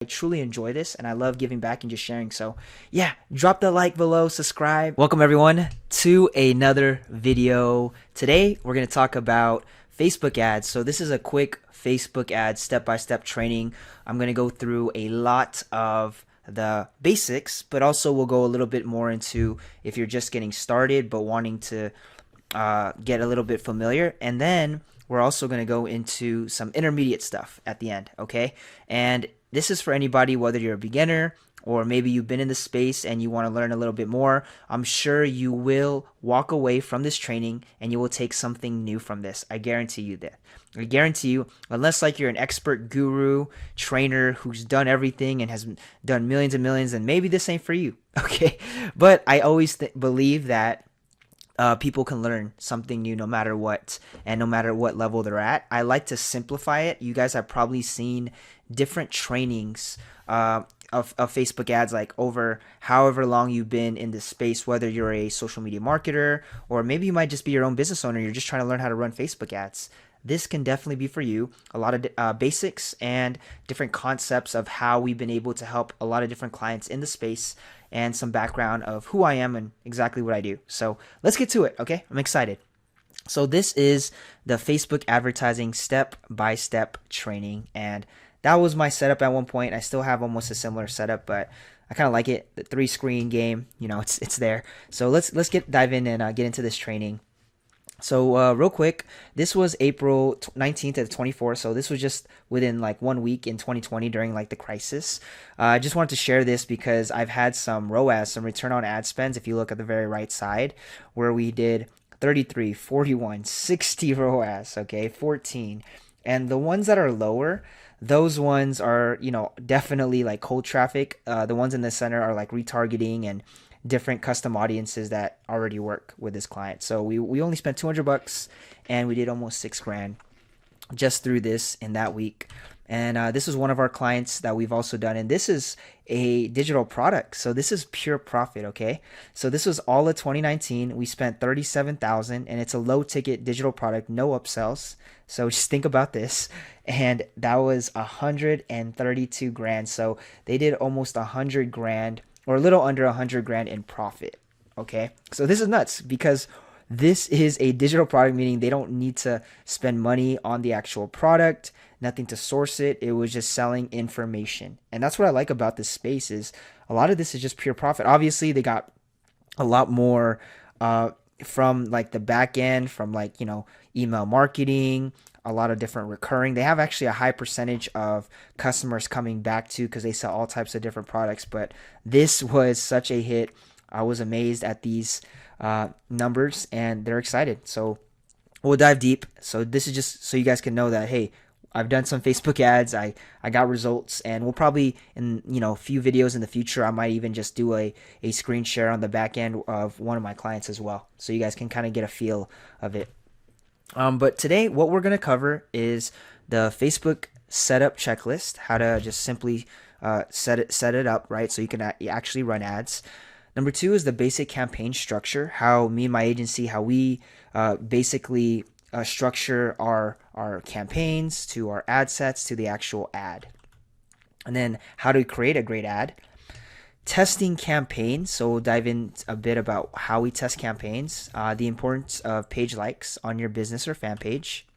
I truly enjoy this and I love giving back and just sharing. So yeah, drop the like below, subscribe. Welcome everyone to another video. Today we're going to talk about Facebook ads. So this is a quick Facebook ad step-by-step training. I'm going to go through a lot of the basics, but also we'll go a little bit more into if you're just getting started but wanting to get a little bit familiar. And then we're also going to go into some intermediate stuff at the end, okay? And this is for anybody, whether you're a beginner or maybe you've been in the space and you want to learn a little bit more. I'm sure you will walk away from this training and you will take something new from this. I guarantee you that. I guarantee you, unless like you're an expert guru, trainer who's done everything and has done millions and millions, and maybe this ain't for you, okay? But I always believe that people can learn something new no matter what and no matter what level they're at. I like to simplify it. You guys have probably seen different trainings of Facebook ads, like over however long you've been in this space, whether you're a social media marketer or maybe you might just be your own business owner. You're just trying to learn how to run Facebook ads. This can definitely be for you. A lot of basics and different concepts of how we've been able to help a lot of different clients in the space, and some background of who I am and exactly what I do. So let's get to it, okay? I'm excited. So this is the Facebook advertising step-by-step training, and that was my setup at one point. I still have almost a similar setup, but I kind of like it. The 3-screen game, it's there. So let's dive in and get into this training. So real quick, this was April 19th to the 24th. So this was just within like 1 week in 2020 during like the crisis. I just wanted to share this because I've had some ROAS, some return on ad spends. If you look at the very right side, where we did 33, 41, 60 ROAS, okay, 14. And the ones that are lower, those ones are, definitely like cold traffic. The ones in the center are like retargeting and different custom audiences that already work with this client. So we only spent $200 and we did almost $6,000 just through this in that week. And this is one of our clients that we've also done. And this is a digital product. So this is pure profit, okay? So this was all of 2019. We spent $37,000 and it's a low ticket digital product, no upsells. So just think about this. And that was $132,000. So they did almost $100,000 or a little under $100,000 in profit. Okay, so this is nuts because this is a digital product, meaning they don't need to spend money on the actual product, nothing to source it. It was just selling information. And that's what I like about this space is a lot of this is just pure profit. Obviously, they got a lot more from like the back end, from like, email marketing, a lot of different recurring. They have actually a high percentage of customers coming back to because they sell all types of different products. But this was such a hit. I was amazed at these numbers and they're excited. So we'll dive deep. So this is just so you guys can know that, hey, I've done some Facebook ads. I got results, and we'll probably in a few videos in the future, I might even just do a screen share on the back end of one of my clients as well. So you guys can kind of get a feel of it. But today, what we're going to cover is the Facebook setup checklist, how to just simply set it up, right? So you can actually run ads. Number 2 is the basic campaign structure, how me and my agency, how we basically structure our campaigns to our ad sets to the actual ad. And then how to create a great ad. Testing campaigns, so we'll dive in a bit about how we test campaigns, the importance of page likes on your business or fan page,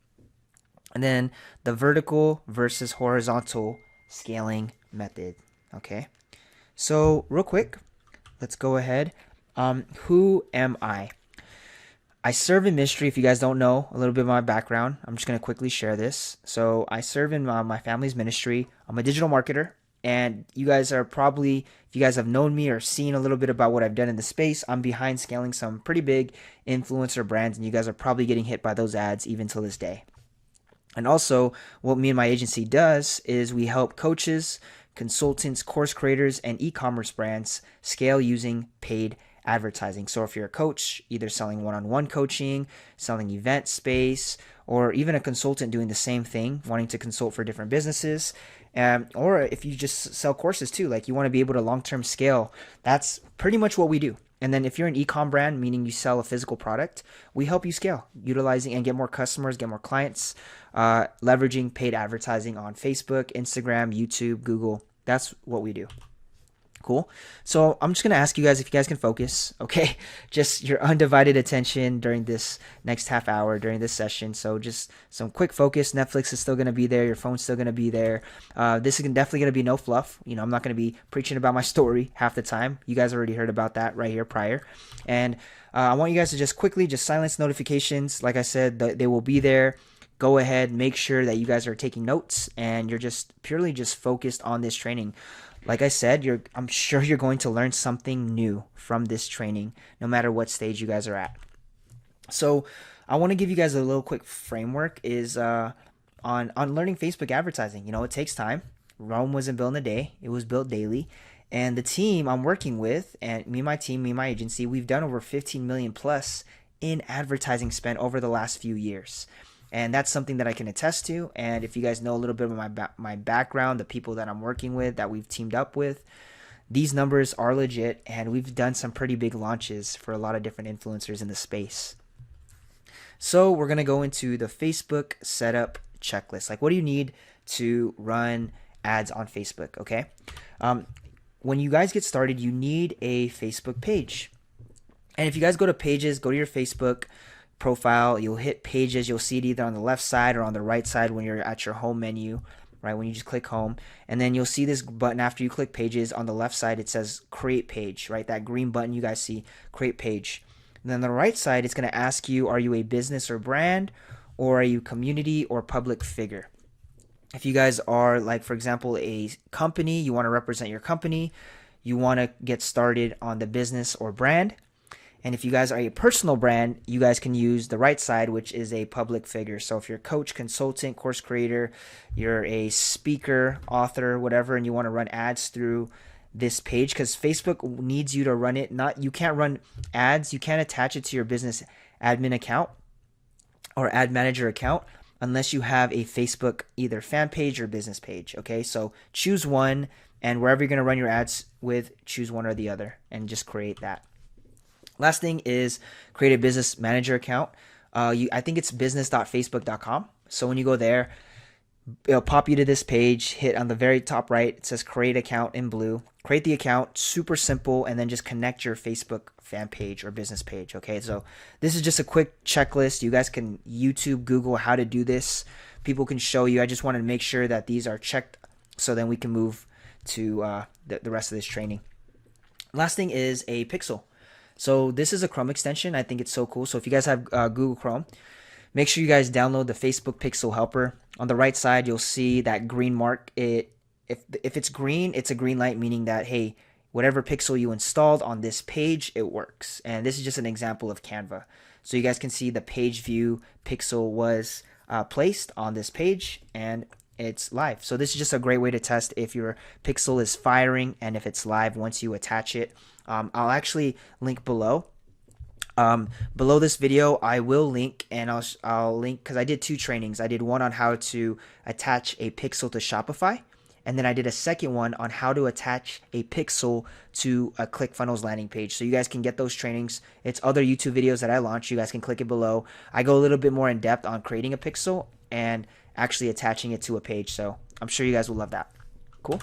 and then the vertical versus horizontal scaling method. Okay, so real quick, let's go ahead. Who am I? I serve in ministry. If you guys don't know a little bit of my background, I'm just going to quickly share this. So I serve in my family's ministry. I'm a digital marketer. And you guys are probably, if you guys have known me or seen a little bit about what I've done in the space, I'm behind scaling some pretty big influencer brands, and you guys are probably getting hit by those ads even till this day. And also, what me and my agency does is we help coaches, consultants, course creators, and e-commerce brands scale using paid advertising. So if you're a coach, either selling one-on-one coaching, selling event space, or even a consultant doing the same thing, wanting to consult for different businesses, or if you just sell courses too, like you want to be able to long-term scale, that's pretty much what we do. And then if you're an e-com brand, meaning you sell a physical product, we help you scale, utilizing and get more customers, get more clients, leveraging paid advertising on Facebook, Instagram, YouTube, Google, That's what we do. Cool. So I'm just going to ask you guys if you guys can focus, okay? Just your undivided attention during this next half hour during this session. So just some quick focus. Netflix is still going to be there. Your phone's still going to be there. This is definitely going to be no fluff. I'm not going to be preaching about my story half the time. You guys already heard about that right here prior. And I want you guys to just quickly just silence notifications. Like I said, they will be there. Go ahead, make sure that you guys are taking notes and you're just purely just focused on this training. Like I said, I'm sure you're going to learn something new from this training, no matter what stage you guys are at. So I want to give you guys a little quick framework is on learning Facebook advertising. It takes time. Rome wasn't built in a day. It was built daily. And the team I'm working with, and me and my team, me and my agency, we've done over 15 million plus in advertising spend over the last few years. And that's something that I can attest to. And if you guys know a little bit about my background, the people that I'm working with, that we've teamed up with, these numbers are legit. And we've done some pretty big launches for a lot of different influencers in the space. So we're going to go into the Facebook setup checklist. Like, what do you need to run ads on Facebook, okay? When you guys get started, you need a Facebook page. And if you guys go to pages, go to your Facebook profile, you'll hit pages, you'll see it either on the left side or on the right side when you're at your home menu, right? When you just click home, and then you'll see this button after you click pages. On the left side it says create page, right? That green button you guys see, create page. And then on the right side it's going to ask you, are you a business or brand, or are you community or public figure? If you guys are, like, for example, a company, you want to represent your company, you want to get started on the business or brand. And if you guys are a personal brand, you guys can use the right side, which is a public figure. So if you're a coach, consultant, course creator, you're a speaker, author, whatever, and you want to run ads through this page, because Facebook needs you to run it. You can't run ads. You can't attach it to your business admin account or ad manager account unless you have a Facebook either fan page or business page. Okay, so choose one, and wherever you're going to run your ads with, choose one or the other and just create that. Last thing is create a business manager account. I think it's business.facebook.com. So when you go there, it'll pop you to this page. Hit on the very top right, it says create account in blue. Create the account, super simple, and then just connect your Facebook fan page or business page. Okay, so this is just a quick checklist. You guys can YouTube, Google how to do this. People can show you. I just wanted to make sure that these are checked so then we can move to the rest of this training. Last thing is a pixel. So this is a Chrome extension. I think it's so cool. So if you guys have Google Chrome, make sure you guys download the Facebook Pixel Helper. On the right side, you'll see that green mark. If it's green, it's a green light, meaning that, hey, whatever pixel you installed on this page, it works. And this is just an example of Canva. So you guys can see the page view pixel was placed on this page and it's live. So this is just a great way to test if your pixel is firing and if it's live once you attach it. I'll actually link below. Below this video, I will link, and I'll link, because I did two trainings. I did one on how to attach a pixel to Shopify, and then I did a second one on how to attach a pixel to a Clickfunnels landing page. So you guys can get those trainings. It's other YouTube videos that I launched. You guys can click it below. I go a little bit more in depth on creating a pixel and actually attaching it to a page. So I'm sure you guys will love that. Cool.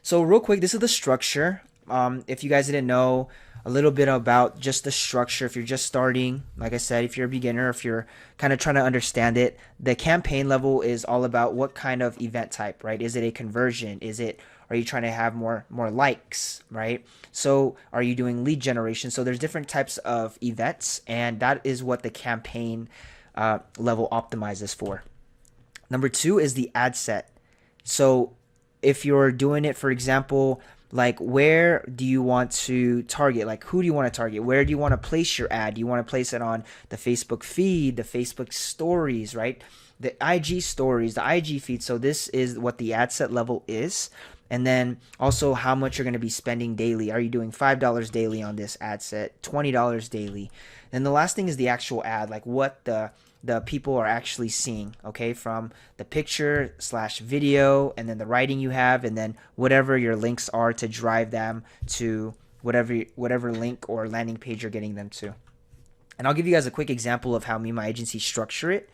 So real quick, this is the structure. If you guys didn't know a little bit about just the structure, if you're just starting, like I said, if you're a beginner, if you're kind of trying to understand it, the campaign level is all about what kind of event type, right? Is it a conversion? Are you trying to have more likes, right? So are you doing lead generation? So there's different types of events, and that is what the campaign level optimizes for. Number two is the ad set. So if you're doing it, for example, like, where do you want to target? Like, who do you want to target? Where do you want to place your ad? Do you want to place it on the Facebook feed, the Facebook stories, right? The IG stories, the IG feed. So this is what the ad set level is. And then also how much you're going to be spending daily. Are you doing $5 daily on this ad set, $20 daily? And the last thing is the actual ad, like what the people are actually seeing, okay, from the picture / video, and then the writing you have, and then whatever your links are to drive them to whatever link or landing page you're getting them to. And I'll give you guys a quick example of how me and my agency structure it.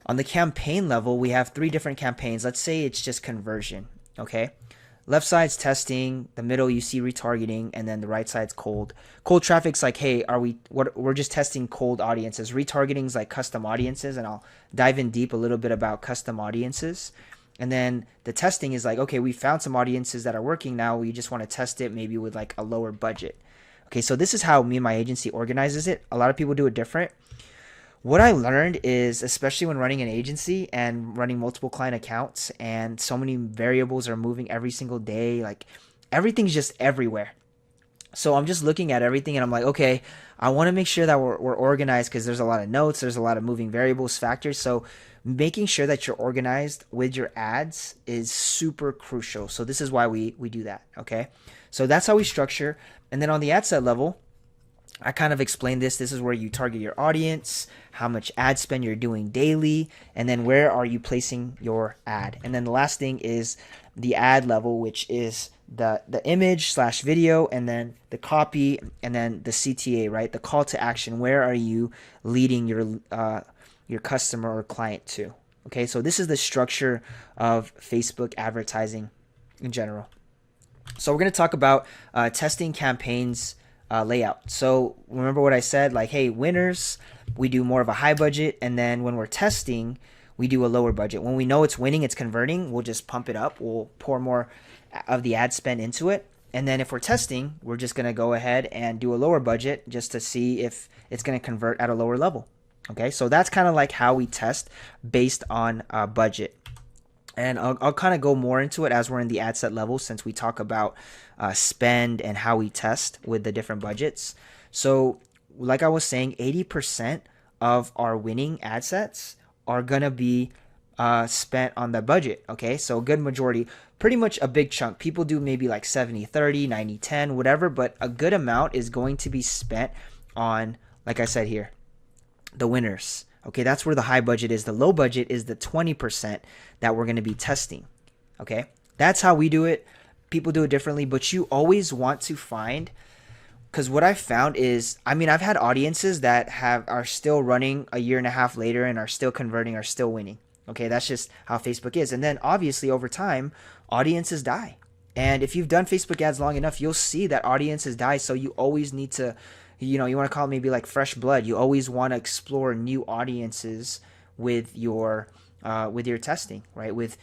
On the campaign level, we have 3 different campaigns. Let's say it's just conversion. Okay. Left side's testing, the middle you see retargeting, and then the right side's cold. Cold traffic's like, hey, we're just testing cold audiences. Retargeting's like custom audiences, and I'll dive in deep a little bit about custom audiences. And then the testing is like, okay, we found some audiences that are working now. We just want to test it maybe with like a lower budget. Okay, so this is how me and my agency organizes it. A lot of people do it different. What I learned is, especially when running an agency and running multiple client accounts and so many variables are moving every single day, like everything's just everywhere. So I'm just looking at everything and I'm like, okay, I want to make sure that we're organized because there's a lot of notes, there's a lot of moving variables, factors. So making sure that you're organized with your ads is super crucial. So this is why we do that, okay? So that's how we structure. And then on the ad set level, I kind of explained this. This is where you target your audience, how much ad spend you're doing daily, and then where are you placing your ad. And then the last thing is the ad level, which is the image / video, and then the copy, and then the CTA, right? The call to action. Where are you leading your customer or client to? Okay, so this is the structure of Facebook advertising in general. So we're going to talk about testing campaigns layout. So remember what I said, like, hey, winners, we do more of a high budget, and then when we're testing, we do a lower budget. When we know it's winning, it's converting, we'll just pump it up. We'll pour more of the ad spend into it. And then if we're testing, we're just going to go ahead and do a lower budget just to see if it's going to convert at a lower level. Okay, so that's kind of like how we test based on budget. And I'll kind of go more into it as we're in the ad set level, since we talk about spend and how we test with the different budgets. So like I was saying, 80% of our winning ad sets are going to be spent on the budget. Okay, so a good majority, pretty much a big chunk. People do maybe like 70-30, 90-10, whatever, but a good amount is going to be spent on, like I said here, the winners. Okay, that's where the high budget is. The low budget is the 20% that we're going to be testing. Okay, that's how we do it. People do it differently, but you always want to find, because what I've found is, I mean, I've had audiences that are still running a year and a half later and are still converting, are still winning. Okay, that's just how Facebook is. And then obviously over time, audiences die. And if you've done Facebook ads long enough, you'll see that audiences die. So you always need to, you want to call it maybe like fresh blood. You always want to explore new audiences with your testing, right? With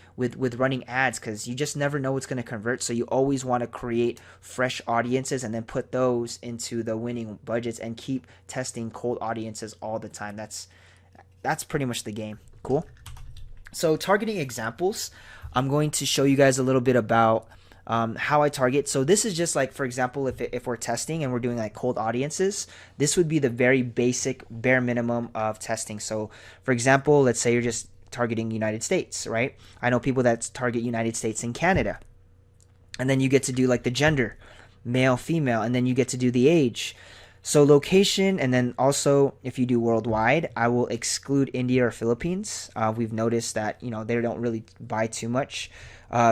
running ads, because you just never know what's going to convert. So you always want to create fresh audiences and then put those into the winning budgets and keep testing cold audiences all the time. That's pretty much the game. Cool. So targeting examples, I'm going to show you guys a little bit about how I target. So this is just like, for example, if we're testing and we're doing like cold audiences, this would be the very basic bare minimum of testing. So for example, let's say you're just targeting United States, right? I know people that target United States and Canada. And then you get to do like the gender, male, female, and then you get to do the age. So location, and then also if you do worldwide, I will exclude India or Philippines. We've noticed that, they don't really buy too much.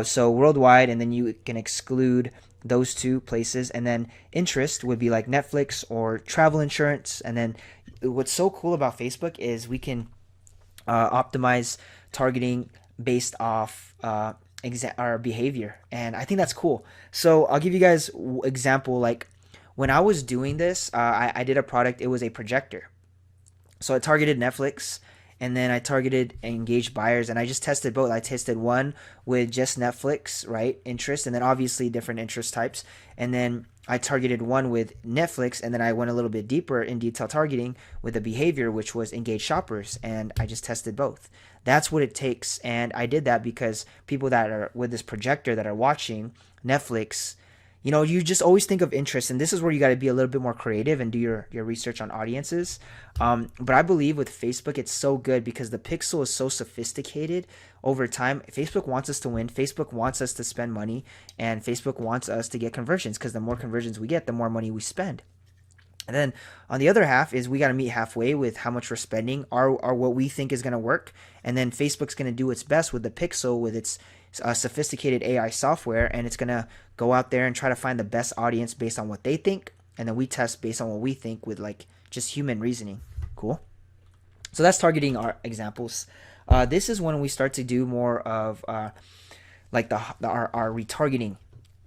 So worldwide, and then you can exclude those two places. And then interest would be like Netflix or travel insurance. And then what's so cool about Facebook is we can optimize targeting based off our behavior. And I think that's cool. So I'll give you guys example. Like when I was doing this, I did a product. It was a projector. So I targeted Netflix, and then I targeted engaged buyers, and I just tested both. I tested one with just Netflix, right, interest, and then obviously different interest types. And then I targeted one with Netflix, and then I went a little bit deeper in detail targeting with the behavior, which was engaged shoppers, and I just tested both. That's what it takes, and I did that because people that are with this projector that are watching Netflix, you just always think of interest, and this is where you got to be a little bit more creative and do your research on audiences. But I believe with Facebook, it's so good because the pixel is so sophisticated over time. Facebook wants us to win. Facebook wants us to spend money, and Facebook wants us to get conversions, because the more conversions we get, the more money we spend. And then on the other half is we got to meet halfway with how much we're spending, or what we think is going to work. And then Facebook's going to do its best with the pixel, with its sophisticated AI software, and it's going to go out there and try to find the best audience based on what they think. And then we test based on what we think with like just human reasoning. Cool. So that's targeting our examples. This is when we start to do more of like our retargeting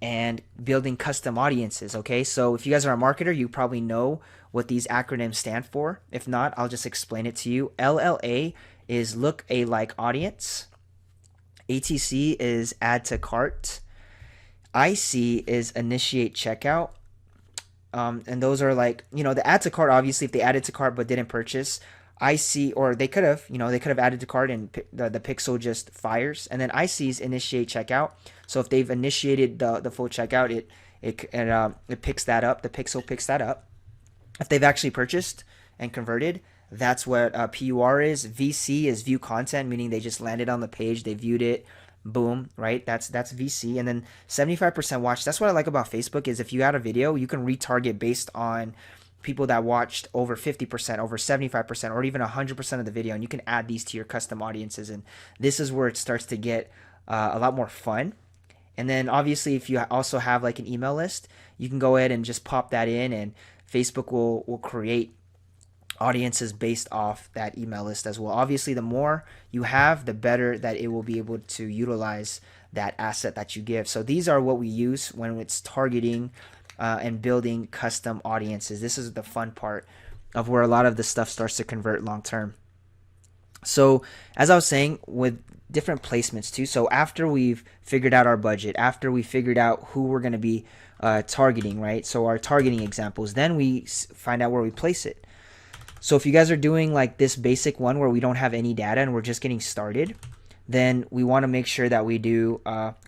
and building custom audiences. Okay, so if you guys are a marketer, you probably know what these acronyms stand for. If not, I'll just explain it to you. LLA is look a like audience. ATC is add to cart. IC is initiate checkout. And those are like, the add to cart, obviously, if they added to cart but didn't purchase. IC, or they could have, added to cart and the pixel just fires. And then IC is initiate checkout. So if they've initiated the full checkout, it picks that up. The pixel picks that up. If they've actually purchased and converted, that's what PUR is. VC is view content, meaning they just landed on the page, they viewed it, boom, right? That's VC. And then 75% watch. That's what I like about Facebook is if you add a video, you can retarget based on people that watched over 50%, over 75%, or even 100% of the video, and you can add these to your custom audiences. And this is where it starts to get a lot more fun. And then obviously, if you also have like an email list, you can go ahead and just pop that in, and Facebook will create audiences based off that email list as well. Obviously, the more you have, the better that it will be able to utilize that asset that you give. So these are what we use when it's targeting and building custom audiences. This is the fun part of where a lot of the stuff starts to convert long term. So as I was saying, with different placements too. So after we've figured out our budget, after we figured out who we're going to be targeting, right? So our targeting examples, then we find out where we place it. So if you guys are doing like this basic one where we don't have any data and we're just getting started, then we want to make sure that we do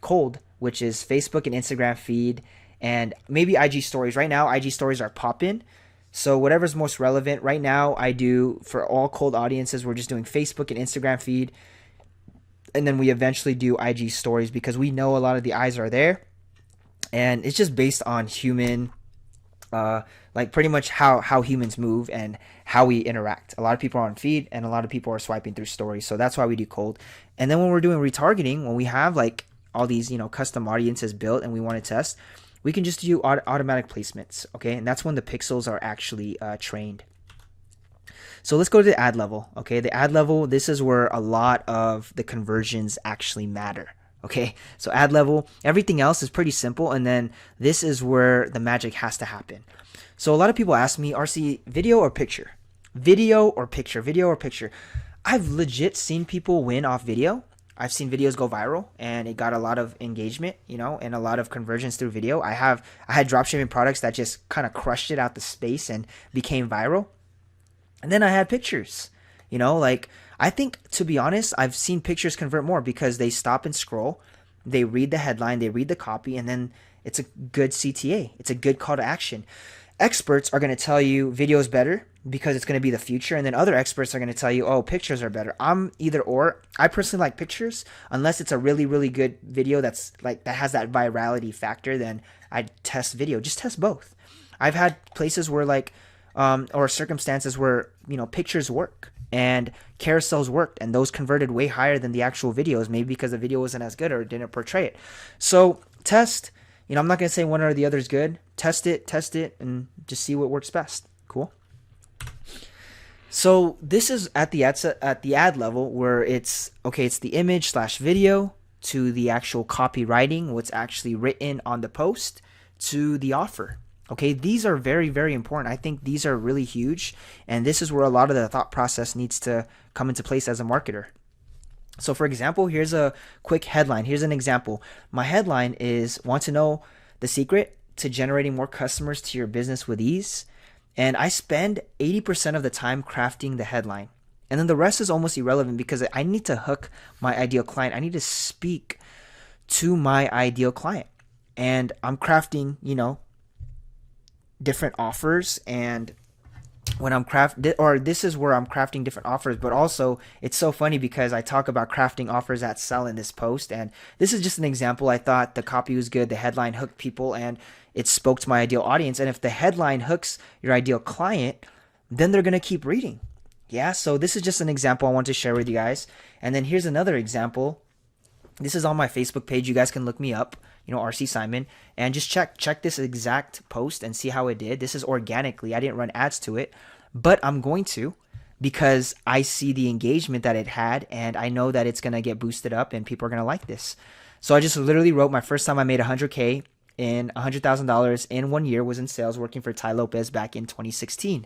cold, which is Facebook and Instagram feed, and maybe IG stories. Right now, IG stories are popping. So whatever's most relevant right now, I do for all cold audiences. We're just doing Facebook and Instagram feed. And then we eventually do IG stories because we know a lot of the eyes are there. And it's just based on human, like pretty much how humans move and how we interact. A lot of people are on feed and a lot of people are swiping through stories. So that's why we do cold. And then when we're doing retargeting, when we have like all these, custom audiences built and we want to test, we can just do automatic placements, okay? And that's when the pixels are actually trained. So let's go to the ad level, okay? The ad level, this is where a lot of the conversions actually matter, okay? So ad level, everything else is pretty simple, and then this is where the magic has to happen. So a lot of people ask me, RC, video or picture? Video or picture? Video or picture? I've legit seen people win off video. I've seen videos go viral and it got a lot of engagement, and a lot of conversions through video. I had dropshipping products that just kind of crushed it out the space and became viral. And then I had pictures, like I think, to be honest, I've seen pictures convert more because they stop and scroll. They read the headline, they read the copy, and then it's a good CTA. It's a good call to action. Experts are going to tell you video is better because it's going to be the future. And then other experts are going to tell you, oh, pictures are better. I'm either or. I personally like pictures unless it's a really, really good video that has that virality factor. Then I test video. Just test both. I've had places where or circumstances where, pictures work and carousels worked and those converted way higher than the actual videos, maybe because the video wasn't as good or didn't portray it. So test. I'm not going to say one or the other is good. Test it, and just see what works best. Cool. So this is at the ad level where it's the image / video to the actual copywriting, what's actually written on the post, to the offer. Okay, these are very, very important. I think these are really huge, and this is where a lot of the thought process needs to come into place as a marketer. So for example, here's a quick headline. Here's an example. My headline is, want to know the secret to generating more customers to your business with ease? And I spend 80% of the time crafting the headline. And then the rest is almost irrelevant because I need to hook my ideal client. I need to speak to my ideal client. And I'm crafting, different offers, and when I'm this is where I'm crafting different offers. But also it's so funny because I talk about crafting offers that sell in this post, and this is just an example. I thought the copy was good, the headline hooked people, and it spoke to my ideal audience. And if the headline hooks your ideal client, then they're going to keep reading. Yeah, so this is just an example I want to share with you guys. And then here's another example. This is on my Facebook page. You guys can look me up, RC Simon, and just check this exact post and see how it did. This is organically. I didn't run ads to it, but I'm going to, because I see the engagement that it had, and I know that it's going to get boosted up and people are going to like this. So I just literally wrote my first time I made 100K in $100,000 in 1 year was in sales working for Ty Lopez back in 2016.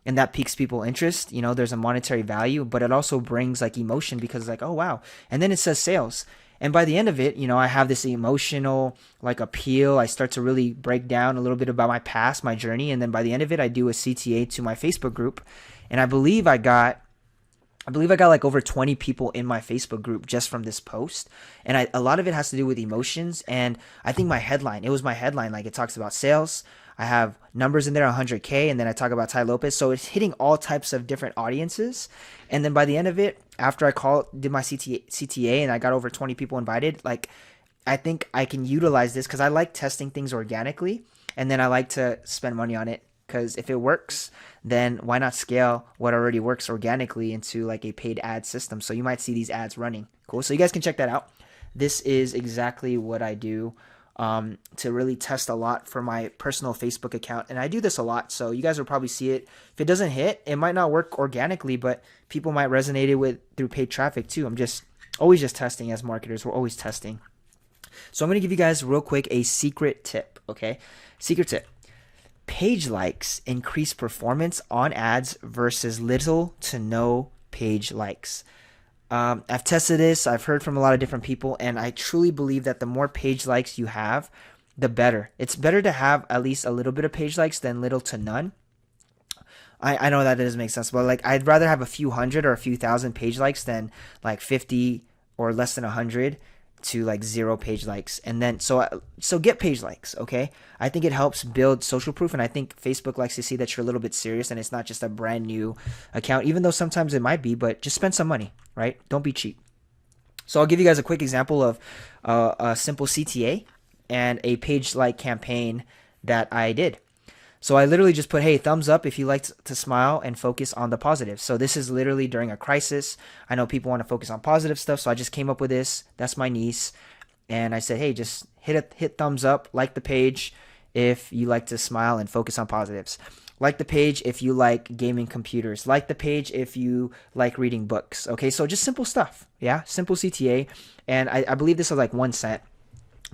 And that piques people interest. You know, there's a monetary value, but it also brings like emotion because it's like, oh wow. And then it says sales. And by the end of it, you know, I have this emotional like appeal. I start to really break down a little bit about my past, my journey. And then by the end of it, I do a CTA to my Facebook group. And I believe I got like over 20 people in my Facebook group just from this post. And a lot of it has to do with emotions. And I think it was my headline. Like it talks about sales. I have numbers in there, 100K. And then I talk about Ty Lopez. So it's hitting all types of different audiences. And then by the end of it, after I did my CTA and I got over 20 people invited, like I think I can utilize this because I like testing things organically. And then I like to spend money on it. Because if it works, then why not scale what already works organically into like a paid ad system? So you might see these ads running. Cool. So you guys can check that out. This is exactly what I do to really test a lot for my personal Facebook account. And I do this a lot. So you guys will probably see it. If it doesn't hit, it might not work organically, but people might resonate it with through paid traffic too. I'm just always just testing as marketers. We're always testing. So I'm going to give you guys real quick a secret tip. Okay. Secret tip. Page likes increase performance on ads versus little to no page likes. I've tested this. I've heard from a lot of different people, and I truly believe that the more page likes you have, the better. It's better to have at least a little bit of page likes than little to none. I know that doesn't make sense, but like I'd rather have a few hundred or a few thousand page likes than like 50 or less than 100 to like 0 page likes. And then so get page likes. Okay, I think it helps build social proof, and I think Facebook likes to see that you're a little bit serious and it's not just a brand new account, even though sometimes it might be. But just spend some money, right? Don't be cheap. So I'll give you guys a quick example of a simple CTA and a page like campaign that I did. So I literally just put, hey, thumbs up if you like to smile and focus on the positive. So this is literally during a crisis. I know people want to focus on positive stuff, so I just came up with this. That's my niece. And I said, hey, just hit thumbs up, like the page if you like to smile and focus on positives. Like the page if you like gaming computers. Like the page if you like reading books. Okay, so just simple stuff. Yeah, simple CTA. And I believe this was like 1 cent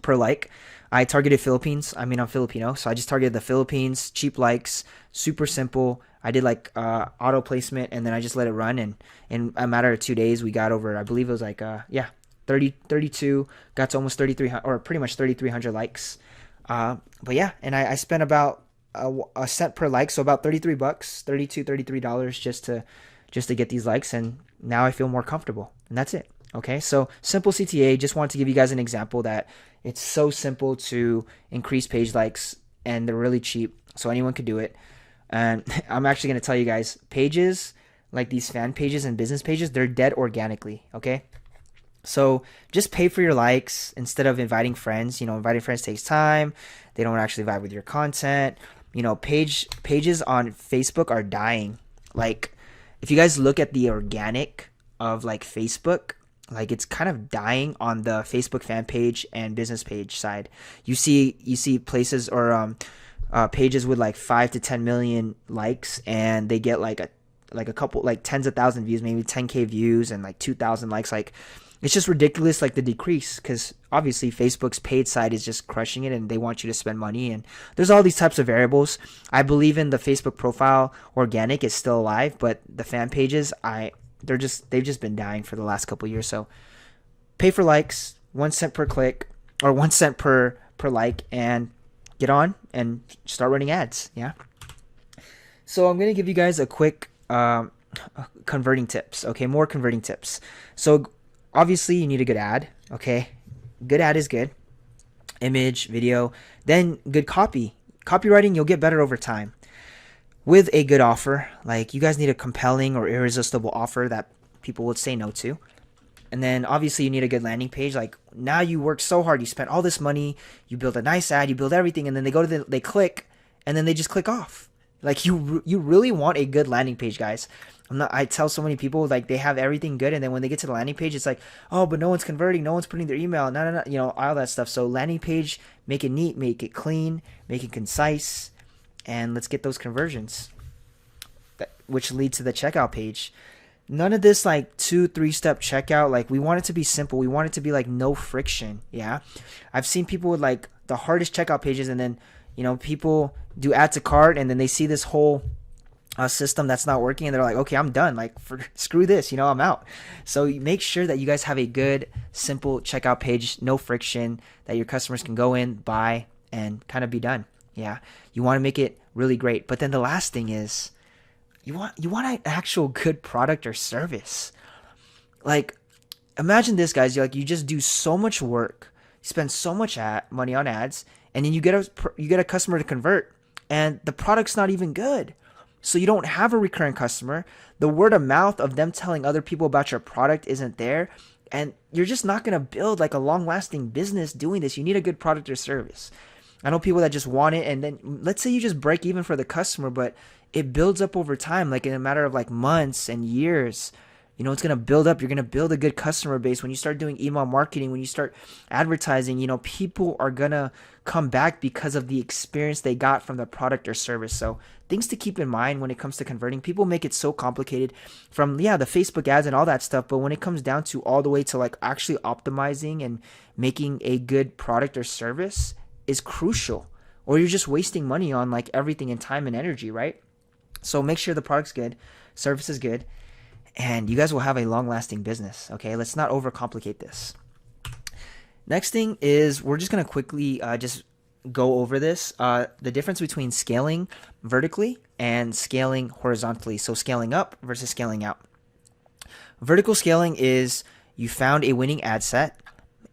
per like. I targeted Philippines. I mean, I'm Filipino, so I just targeted the Philippines, cheap likes, super simple. I did like auto placement, and then I just let it run. And in a matter of 2 days, we got over, I believe it was like, 32, got to almost 3,300, or pretty much 3,300 likes. But yeah, and I spent about a cent per like, so about $33, $33 just to get these likes. And now I feel more comfortable, and that's it. Okay, so simple CTA. Just wanted to give you guys an example that it's so simple to increase page likes, and they're really cheap, so anyone could do it. And I'm actually going to tell you guys, pages like these fan pages and business pages, they're dead organically. Okay, so just pay for your likes instead of inviting friends. You know, inviting friends takes time. They don't actually vibe with your content. You know, pages on Facebook are dying. Like, if you guys look at the organic of like Facebook, like it's kind of dying on the Facebook fan page and business page side. You see places or pages with like 5 to 10 million likes, and they get like a couple, like tens of thousand views, maybe 10K views and like 2,000 likes. Like, it's just ridiculous, like the decrease, because obviously Facebook's paid side is just crushing it, and they want you to spend money, and there's all these types of variables. I believe in the Facebook profile organic is still alive, but the fan pages, they've just been dying for the last couple of years. So pay for likes, 1 cent per click or 1 cent per like, and get on and start running ads. Yeah. So I'm going to give you guys a quick converting tips. Okay. More converting tips. So obviously you need a good ad. Okay. Good ad is good. Image, video, then good copy. Copywriting, you'll get better over time. With a good offer, like you guys need a compelling or irresistible offer that people would say no to. And then obviously you need a good landing page. Like, now you worked so hard, you spent all this money, you build a nice ad, you build everything, and then they click, and then they just click off. Like, you really want a good landing page, guys. I tell so many people, like, they have everything good, and then when they get to the landing page, it's like, oh, but no one's converting, no one's putting their email, no, you know, all that stuff. So landing page, make it neat, make it clean, make it concise, and let's get those conversions, which lead to the checkout page. None of this like 2-3 step checkout. Like, we want it to be simple. We want it to be like no friction. Yeah. I've seen people with like the hardest checkout pages, and then, people do add to cart, and then they see this whole system that's not working, and they're like, okay, I'm done. Like, screw this, I'm out. So make sure that you guys have a good, simple checkout page, no friction, that your customers can go in, buy, and kind of be done. Yeah. You want to make it really great. But then the last thing is, you want an actual good product or service. Like, imagine this, guys. You just do so much work, you spend so much money on ads, and then you get a customer to convert, and the product's not even good. So you don't have a recurring customer. The word of mouth of them telling other people about your product isn't there, and you're just not gonna build like a long-lasting business doing this. You need a good product or service. I know people that just want it, and then let's say you just break even for the customer, but it builds up over time, like in a matter of like months and years. It's going to build up. You're going to build a good customer base. When you start doing email marketing, when you start advertising, people are going to come back because of the experience they got from the product or service. So things to keep in mind when it comes to converting. People make it so complicated from, the Facebook ads and all that stuff. But when it comes down to all the way to like actually optimizing and making a good product or service is crucial, or you're just wasting money on like everything in time and energy, right? So make sure the product's good, service is good, and you guys will have a long-lasting business, okay? Let's not overcomplicate this. Next thing is, we're just going to quickly just go over this, the difference between scaling vertically and scaling horizontally. So scaling up versus scaling out. Vertical scaling is you found a winning ad set,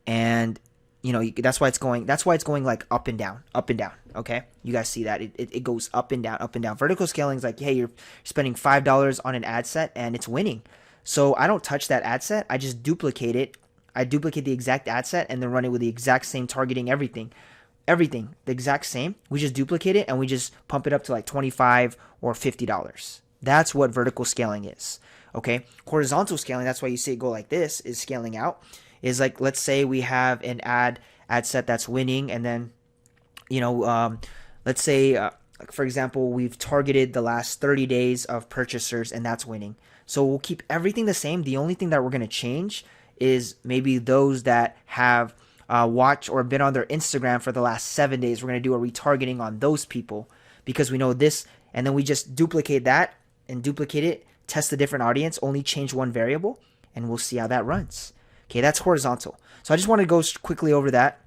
and that's why it's going like up and down. Okay, you guys see that it goes up and down. Vertical scaling is like, hey, you're spending $5 on an ad set and it's winning, so I don't touch that ad set. I just duplicate it. I duplicate the exact ad set and then run it with the exact same targeting, everything the exact same. We just duplicate it and we just pump it up to like $25 or $50. That's what vertical scaling is. Okay, horizontal scaling, that's why you see it go like this, is scaling out. Is like, let's say we have an ad set that's winning, and then let's say for example, we've targeted the last 30 days of purchasers, and that's winning. So we'll keep everything the same. The only thing that we're going to change is maybe those that have watched or been on their Instagram for the last 7 days. We're going to do a retargeting on those people because we know this, and then we just duplicate that and duplicate it, test a different audience, only change one variable, and we'll see how that runs. Okay, that's horizontal. So I just want to go quickly over that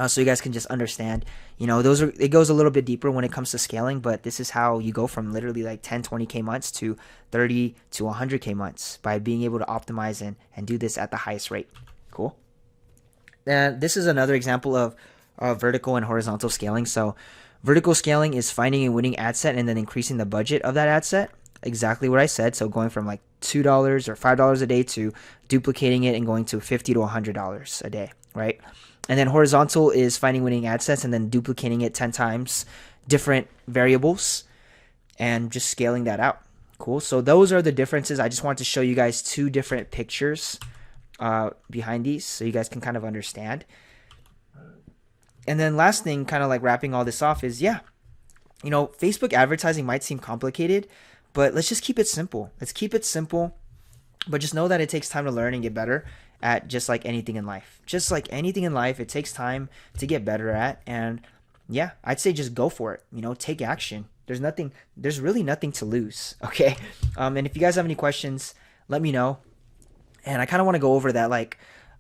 so you guys can just understand. It goes a little bit deeper when it comes to scaling, but this is how you go from literally like 10, 20K months to 30 to 100K months by being able to optimize and do this at the highest rate. Cool. And this is another example of vertical and horizontal scaling. So vertical scaling is finding a winning ad set and then increasing the budget of that ad set. Exactly what I said. So going from like $2 or $5 a day to duplicating it and going to $50 to $100 a day, right? And then horizontal is finding winning ad sets and then duplicating it 10 times, different variables, and just scaling that out. Cool. So those are the differences. I just wanted to show you guys two different pictures behind these so you guys can kind of understand. And then last thing, kind of like wrapping all this off, is Facebook advertising might seem complicated, but let's just keep it simple. Let's keep it simple, but just know that it takes time to learn and get better at, just like anything in life. Just like anything in life, it takes time to get better at. And yeah, I'd say just go for it. Take action. There's really nothing to lose. Okay. And if you guys have any questions, let me know. And I kind of want to go over that. Like,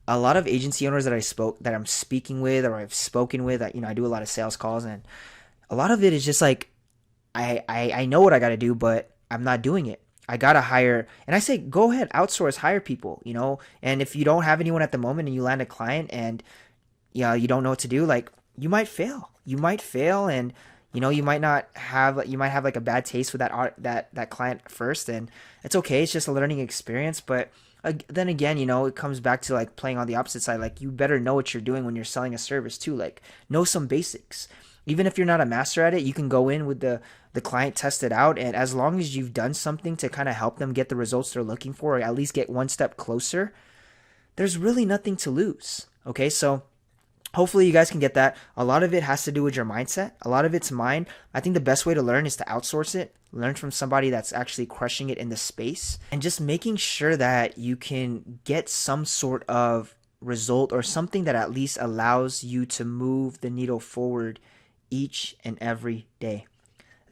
a lot of agency owners that I'm speaking with, or I've spoken with, I do a lot of sales calls, and a lot of it is just like, I know what I got to do, but I'm not doing it. I got to hire, and I say, go ahead, outsource, hire people, and if you don't have anyone at the moment and you land a client and you don't know what to do, like, you might fail, and you might have like a bad taste with that client first, and it's okay. It's just a learning experience. But then again, it comes back to like playing on the opposite side. Like, you better know what you're doing when you're selling a service too. Like, know some basics. Even if you're not a master at it, you can go in with the client, test it out, and as long as you've done something to kind of help them get the results they're looking for, or at least get one step closer, there's really nothing to lose. Okay, so hopefully you guys can get that. A lot of it has to do with your mindset. A lot of it's mind. I think the best way to learn is to outsource it. Learn from somebody that's actually crushing it in the space, and just making sure that you can get some sort of result or something that at least allows you to move the needle forward each and every day.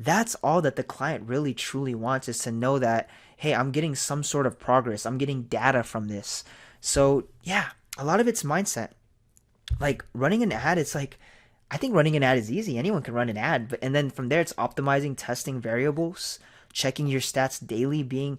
That's all that the client really truly wants, is to know that, hey, I'm getting some sort of progress. I'm getting data from this. So yeah, a lot of it's mindset. Like running an ad, it's like, I think running an ad is easy. Anyone can run an ad, but and then from there it's optimizing, testing variables, checking your stats daily, being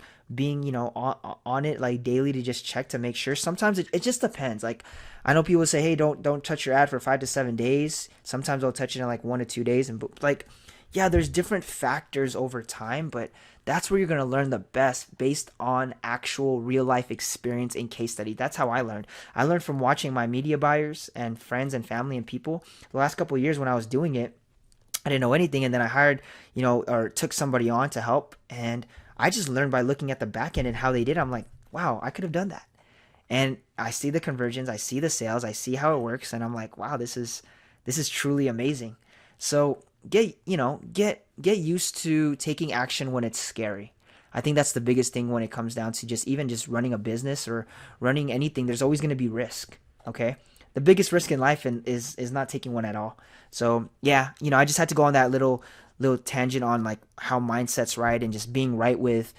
on it like daily to just check to make sure. Sometimes it just depends. Like I know people say, hey, don't touch your ad for 5 to 7 days. Sometimes I'll touch it in like 1 to 2 days, and like yeah, there's different factors over time, but that's where you're going to learn the best based on actual real life experience and case study. That's how I learned. I learned from watching my media buyers and friends and family and people. The last couple of years when I was doing it, I didn't know anything. And then I hired, or took somebody on to help. And I just learned by looking at the back end and how they did. I'm like, wow, I could have done that. And I see the conversions, I see the sales, I see how it works. And I'm like, wow, this is truly amazing. So get used to taking action when it's scary. I think that's the biggest thing when it comes down to just running a business or running anything. There's always going to be risk. Okay, the biggest risk in life is not taking one at all. So yeah, I just had to go on that little tangent on like how mindset's right, and just being right with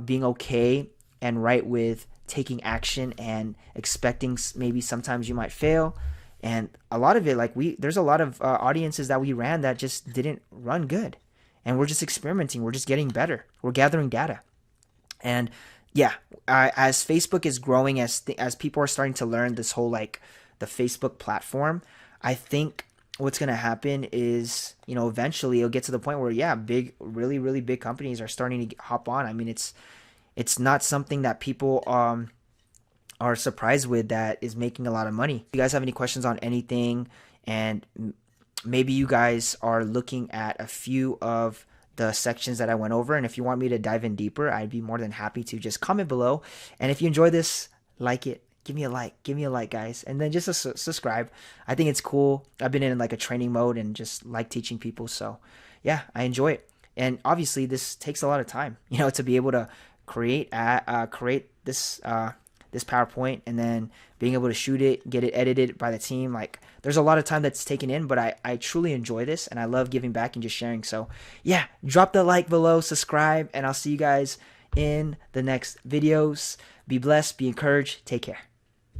being okay and right with taking action and expecting maybe sometimes you might fail. And a lot of it, like there's a lot of audiences that we ran that just didn't run good. And we're just experimenting. We're just getting better. We're gathering data. And yeah, as Facebook is growing, as people are starting to learn this whole like the Facebook platform, I think what's going to happen is, eventually it'll get to the point where, yeah, really, really big companies are starting to hop on. I mean, it's not something that people are surprised with that is making a lot of money. If you guys have any questions on anything, and maybe you guys are looking at a few of the sections that I went over, and if you want me to dive in deeper, I'd be more than happy to. Just comment below. And if you enjoy this, like it. Give me a like, guys. And then just subscribe. I think it's cool. I've been in like a training mode and just like teaching people. So yeah, I enjoy it. And obviously this takes a lot of time, to be able to create this this PowerPoint, and then being able to shoot it, get it edited by the team. Like there's a lot of time that's taken in, but I truly enjoy this, and I love giving back and just sharing. So yeah, drop the like below, subscribe, and I'll see you guys in the next videos. Be blessed, be encouraged, take care.